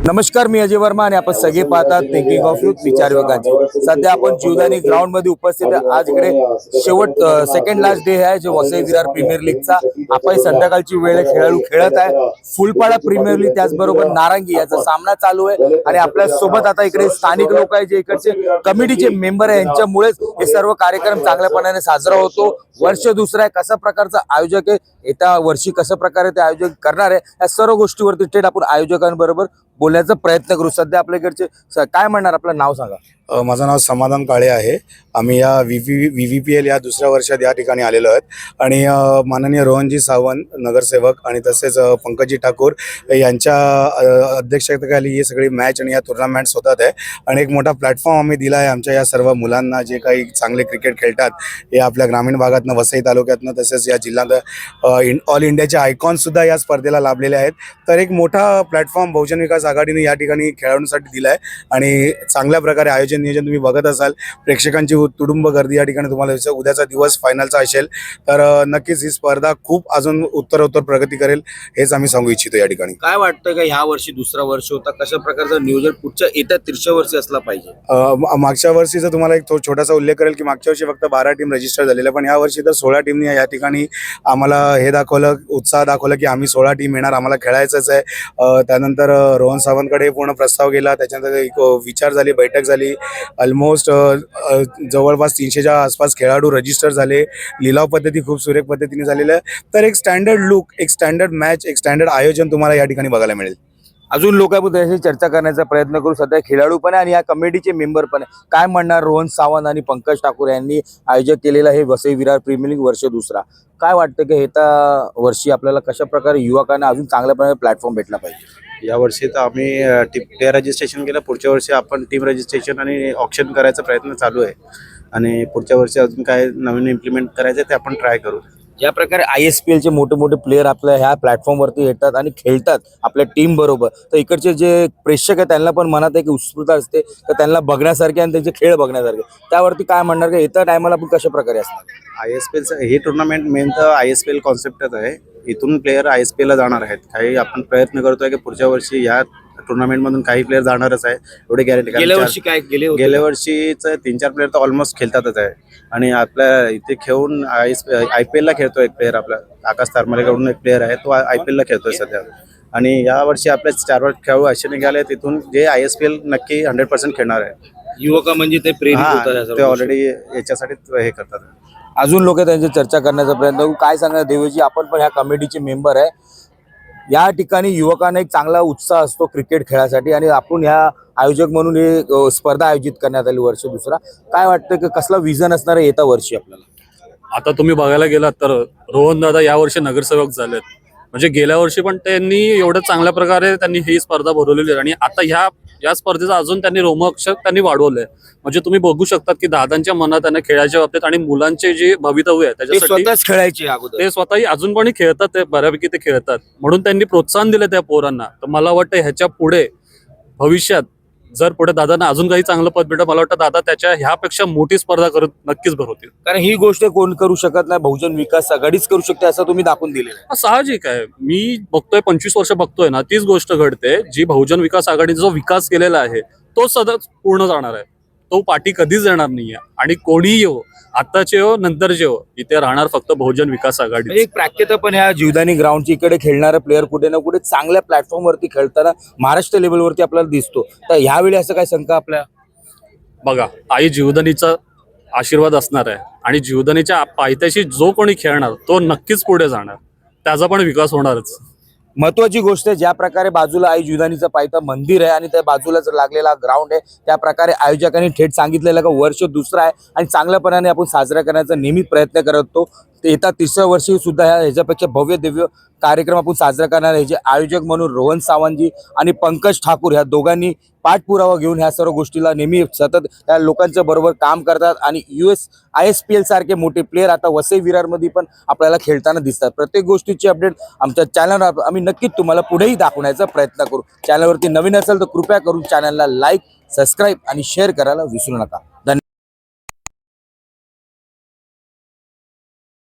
नमस्कार, मी अजय वर्मा आणि आपण सगळे पाहतात थिंकिंग ऑफ यूथ विचार युवकांचे। सध्या आपण जीवदानी ग्राउंड मध्ये उपस्थित आहे। आज इकडे शेवट सेकंड लास्ट डे आहे जो वसई विरार प्रीमियर लीगचा। आपण संध्याकाळची वेळ खेळाडू खेळत आहे। फुलपाडा प्रीमियर लीग त्याचबरोबर नारंगी याचा सामना चालू आहे आणि आपल्या सोबत आता इकडे स्थानिक लोक आहे जे इकडचे कमिटीचे मेंबर आहे। यांच्यामुळेच हे सर्व कार्यक्रम चांगल्यापणाने साजरा होतो। वर्ष दुसरा आहे, कशा प्रकारचा आयोजक आहे, येत्या वर्षी कशा प्रकारे ते आयोजन करणार आहे, या सर्व गोष्टीवरती थेट आपण आयोजकांबरोबर बोलण्याचा प्रयत्न करू। सध्या आपल्याकडचे काय म्हणणार, आपलं नाव सांगा। माझं नाव समाधान काळे आहे। आम्ही या VVPL या दुसऱ्या वर्षात या ठिकाणी आलेलो आहोत आणि माननीय रोहनजी सावंत नगरसेवक आणि तसेच पंकजी ठाकूर यांच्या अध्यक्षतेखाली ही सगळी मॅच आणि या टुर्नामेंट्स होतात आहे आणि एक मोठा प्लॅटफॉर्म आम्ही दिला आहे आमच्या या सर्व मुलांना जे काही चांगले क्रिकेट खेळतात हे आपल्या ग्रामीण भागातनं वसई तालुक्यातनं तसेच या जिल्ह्यात ऑल इंडियाचे आयकॉनसुद्धा या स्पर्धेला लाभलेले आहेत। तर एक मोठा प्लॅटफॉर्म बहुजन विकास आघाडीने या ठिकाणी खेळाडूंसाठी दिला आहे आणि चांगल्या प्रकारे आयोजन नियोजन तुम्ही बघत असाल। प्रेक्षकांची तुडुंब गर्दी या ठिकाणी तुम्हाला उद्याचा दिवस फायनलचा असेल तर नक्कीच ही स्पर्धा खूप अजून उत्तरोत्तर प्रगती करेल हेच आम्ही सांगू इच्छितो। या ठिकाणी काय वाटतं का ह्या वर्षी दुसरा वर्ष होता, कशा प्रकारचं नियोजन पुढच्या येत्या 30 वर्षी असला पाहिजे? मागच्या वर्षीचा तुम्हाला एक छोटासा उल्लेख करेल की मागच्या वर्षी फक्त 12 टीम रजिस्टर झालेल्या, पण या वर्षी तर 16 टीमने या ठिकाणी आम्हाला हे दाखवलं, उत्साह दाखवला की आम्ही 16 टीम येणार, आम्हाला खेळायचंच आहे। त्यानंतर रोहन सावंतकडे पूर्ण प्रस्ताव गेला, त्याच्यानंतर एक विचार झाली, बैठक झाली। ऑलमोस्ट जवळपास 300च्या आसपास खेळाडू रजिस्टर झाले। लिलाव पद्धती खूप सुरेख पद्धतीने झालेलं आहे। तर एक स्टँडर्ड लुक, एक स्टँडर्ड मॅच, एक स्टँडर्ड आयोजन तुम्हाला या ठिकाणी बघायला मिळेल। अजून लोकांबद्दल चर्चा करण्याचा प्रयत्न करू। सध्या खेळाडू पण आहे आणि या कमिटीचे मेंबर पण आहे। काय म्हणणार रोहन सावंत आणि पंकज ठाकूर यांनी आयोजक केलेला हे वसई विरार प्रीमियर लीग वर्ष दुसरा, काय वाटतं की येत्या वर्षी आपल्याला कशा प्रकारे युवकांना अजून चांगल्यापणे प्लॅटफॉर्म भेटला पाहिजे? या वर्षी तर आम्ही प्लेयर रजिस्ट्रेशन केलं, पुढच्या वर्षी आपण टीम रजिस्ट्रेशन आणि ऑप्शन करायचा प्रयत्न चालू आहे आणि पुढच्या वर्षी अजून काय नवीन इम्प्लिमेंट करायचं ते आपण ट्राय करू। या प्रकारे ISPL चे मोठे मोठे प्लेयर आपल्या ह्या प्लॅटफॉर्मवरती येतात आणि खेळतात आपल्या टीम बरोबर, तर इकडचे जे प्रेक्षक आहेत त्यांना पण मनात एक उत्सुकता असते तर त्यांना बघण्यासारखे आणि त्यांचे खेळ बघण्यासारखे, त्यावरती काय म्हणणार का येत्या टायमाला आपण कशा प्रकारे असणार? ISPL हे टुर्नामेंट मेन तर ISPL कॉन्सेप्टच आहे। इथून प्लेयर ISPL ला जाणार आहेत। काही आपण प्रयत्न करतोय की पुढच्या वर्षी या टुर्नामेंट मधून काही प्लेयर जाणारच आहे, एवढे गॅरंटी। गेल्या वर्षी काय गेल्या वर्षीचं 3-4 प्लेयर तर ऑलमोस्ट खेळतातच आहे आणि आपल्या इथे खेळून IPL ला खेळतोय एक प्लेयर, आपला आकाश तारमलेकडून एक प्लेयर आहे, तो IPL ला खेळतोय सध्या। आणि या वर्षी आपले 4 खेळाडू असे निघाले तिथून जे ISPL नक्की 100% खेळणार आहे। युवक म्हणजे ते प्रेरित होतात, ते ऑलरेडी याच्यासाठी हे करतात। अजून लोक त्यांची चर्चा करण्याचा प्रयत्न करू। काय सांगणार देवजी, आपण पण ह्या कमिटीचे मेंबर आहे। या ठिकाणी युवकांना एक चांगला उत्साह असतो क्रिकेट खेळासाठी आणि आपण ह्या आयोजक म्हणून हे स्पर्धा आयोजित करण्यात आली वर्ष दुसरा, काय वाटतं की कसला विजन असणार आहे येत्या वर्षी आपल्याला? आता तुम्ही बघायला गेलात तर रोहन दादा या वर्षी नगरसेवक झालेत, म्हणजे गेल्या वर्षी पण त्यांनी एवढं चांगल्या प्रकारे त्यांनी ही स्पर्धा भरवलेली आहे आणि आता या स्पर्धेचा अजून त्यांनी रोमहर्षक त्यांनी वाढवलंय। म्हणजे तुम्ही बघू शकतात की दादांच्या मनात त्यांना खेळाच्या बाबतीत आणि मुलांचे जे भवितव्य आहे त्याच्यासाठी स्वतःच खेळायचे अगोदर, ते स्वतःही अजून पण खेळतात, ते बऱ्यापैकी ते खेळतात म्हणून त्यांनी प्रोत्साहन दिले त्या पोरांना। तर मला वाटतं ह्याच्या पुढे भविष्यात जर पुढे दादांना अजून काही चांगलं पद भेटलं, मला वाटतं दादा त्याच्या ह्यापेक्षा मोठी स्पर्धा करत नक्कीच भरवतील। कारण ही गोष्ट कोण करू शकत नाही, बहुजन विकास आघाडीच करू शकते असं तुम्ही दाखवून दिलेलं आहे। साहजिक आहे, मी बघतोय 25 वर्ष बघतोय ना, तीच गोष्ट घडते जी बहुजन विकास आघाडीचा जो विकास केलेला आहे तो सतत पूर्ण जाणार आहे, तो पाठी कधीच येणार नाहीये आणि कोणीही येऊ, आताचे हो नंतरचे हो, इथे राहणार फक्त बहुजन विकास आघाडी। एक प्राख्यात पण ह्या जीवदानी ग्राउंडची इकडे खेळणारा प्लेअर कुठे ना कुठे चांगल्या प्लॅटफॉर्मवरती खेळताना महाराष्ट्र लेवलवरती आपल्याला दिसतो, तर ह्यावेळी असं काय शंका आपल्या? बघा, आई जीवदानीचा आशीर्वाद असणार आहे आणि जीवदानीच्या पायथ्याशी जो कोणी खेळणार तो नक्कीच पुढे जाणार, त्याचा पण विकास होणारच। महत्वाची गोष्ट आहे, ज्या प्रकारे बाजूला आई जीवदानीचा पायथा मंदिर आहे आणि त्या बाजूलाच लागलेला ग्राउंड आहे, त्या प्रकारे आयोजकांनी थेट सांगितलेलं का वर्ष दुसरा आहे आणि चांगल्यापणाने आपण साजरा करण्याचा नेहमी प्रयत्न करतो। येत्या 3ऱ्या वर्षी सुद्धा ह्याच्यापेक्षा भव्य दिव्य कार्यक्रम आपण साजरा करणार आहे। जे आयोजक म्हणून रोहन सावंतजी आणि पंकज ठाकूर ह्या दोघांनी पाठपुरावा घेऊन ह्या सर्व गोष्टीला नेहमी सतत त्या लोकांच्या बरोबर काम करतात आणि ISPL सारखे मोठे प्लेयर आता वसई विरारमध्ये पण आपल्याला खेळताना दिसतात। प्रत्येक गोष्टीची अपडेट आमच्या चॅनलवर आम्ही नक्कीच तुम्हाला पुढेही दाखवण्याचा प्रयत्न करू। चॅनलवरती नवीन असेल तर कृपया करून चॅनलला लाईक, सबस्क्राईब आणि शेअर करायला विसरू नका।